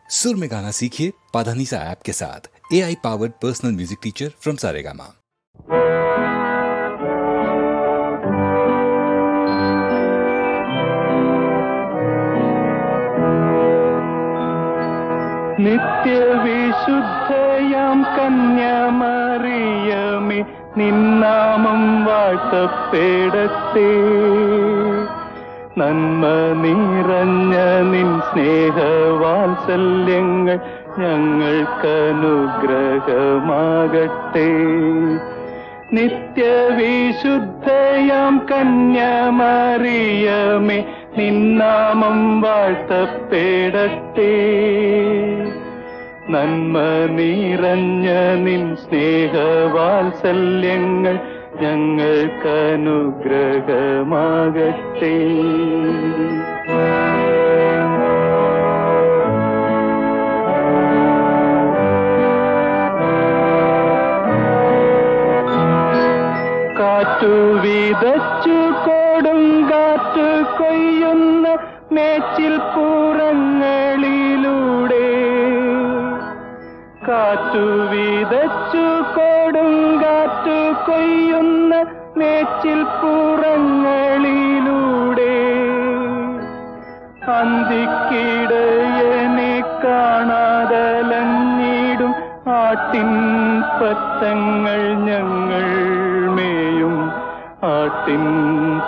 सुर में गाना सीखिए पाधानीसा ऐप के साथ। AI powered personal music teacher from Saregama. നിത്യവിശുദ്ധയാം കന്യാമറിയമേ, നിന്നാമം വാഴ്ത്തപ്പെടട്ടെ. നന്മ നിറഞ്ഞ നിൻ സ്നേഹവാത്സല്യങ്ങൾ ഞങ്ങൾക്കനുഗ്രഹമാകട്ടെ. നിത്യവിശുദ്ധയാം കന്യാമറിയമേ, നിന്നാമം വാഴ്ത്തപ്പെടട്ടെ. നന്മ നിറഞ്ഞ നിൻ സ്നേഹവാത്സല്യങ്ങൾ ഞങ്ങൾക്കനുഗ്രഹമാകട്ടെ. കാറ്റു വിതച്ചു കൊടുങ്കാറ്റ് കൊയ്യുന്ന മേച്ചിൽ പുറങ്ങളിലൂടെ, കാറ്റു വിതച്ചു കൊടുങ്കാറ്റ് കൊയ്യുന്ന മേച്ചിൽ പുറങ്ങളിലൂടെ, അന്തിക്കിടയനെ കാണാതലഞ്ഞിടും ആട്ടിൻ പറ്റങ്ങൾ ഞങ്ങൾ മേയും, ആട്ടിൻ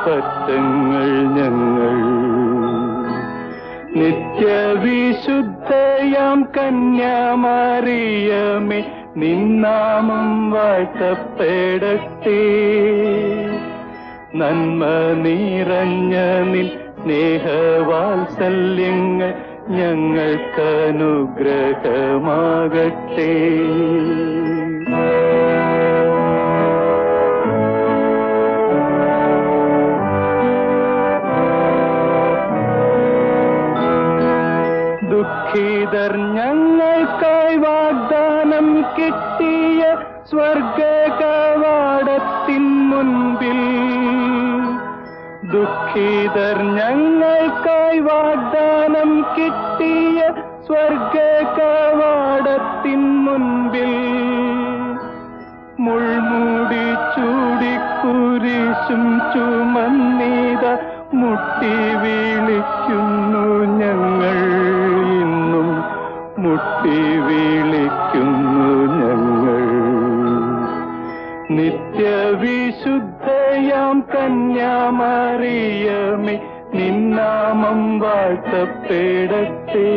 പറ്റങ്ങൾ ഞങ്ങൾ. നിത്യവിശുദ്ധയാം കന്യാമറിയമേ, നിന്നാമം വാഴ്ത്തപ്പെടട്ടെ. നന്മ നിറഞ്ഞ നിൻ സ്നേഹവാത്സല്യങ്ങൾ ഞങ്ങൾക്കനുഗ്രഹമാകട്ടെ. ദുഃഖിതർ ഞങ്ങൾക്കായി വാഗ്ദാനം കിട്ടിയ സ്വർഗ കവാടത്തിൻ മുൻപിൽ, ദുഃഖിതർ ഞങ്ങൾക്കായി വാഗ്ദാനം കിട്ടിയ സ്വർഗ കവാടത്തിൻ മുൻപിൽ, മുൾമൂടി ചൂടിക്കുരിശും ചുമന്നിത മുട്ടി വിളിക്കുന്നു ഞങ്ങൾ, ഇന്നും മുട്ടി വിളിക്കുന്നു ഞങ്ങൾ. നിത്യവിശുദ്ധയാം കന്യാമറിയമേ, നിന്നാമം വാഴ്ത്തപ്പെടട്ടെ.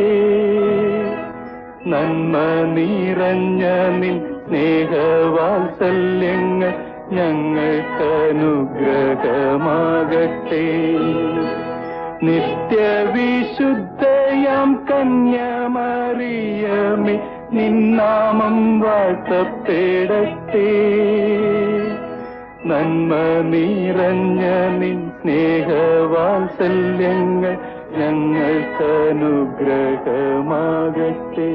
നന്മ നിറഞ്ഞ നിൻ സ്നേഹവാത്സല്യങ്ങൾ ഞങ്ങൾക്കനുഗ്രഹമാകട്ടെ. നിത്യവിശുദ്ധയാം കന്യാമറിയമേ, നിന്നാമം വാഴ്ത്തപ്പെടട്ടെ. നന്മ നിറഞ്ഞ നിൻ സ്നേഹവാത്സല്യങ്ങൾ ഞങ്ങൾക്കനുഗ്രഹമാകട്ടെ.